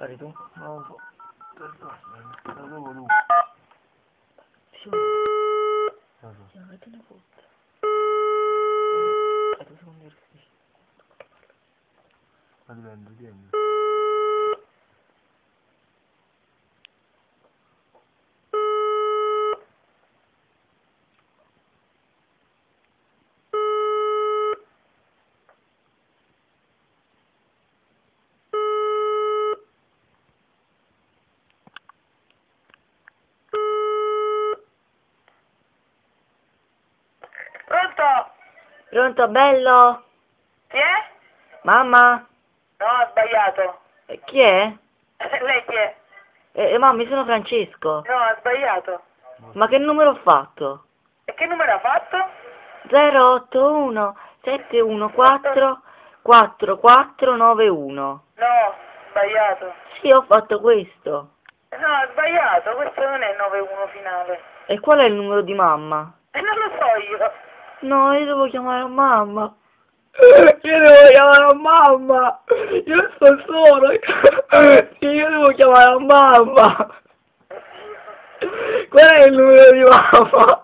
Eri tu? Non lo so. Lo devo tu. Sì, Lo so. ma che te ne fotte? A 2 secondi ero qui. Ma dipende. Pronto? Pronto, bello? Chi è? Mamma? No, ha sbagliato. Chi è? Lei chi è? Mamma, io sono Francesco. No, ha sbagliato. Ma che numero ho fatto? E che numero ha fatto? 081 714 4491. No, sbagliato. Sì, ho fatto questo. No, ha sbagliato, questo non è il 91 finale. E qual è il numero di mamma? E non lo so io. No, io devo chiamare a mamma. Io devo chiamare a mamma. Io sto solo. Sì, io devo chiamare a mamma. Qual è il numero di mamma?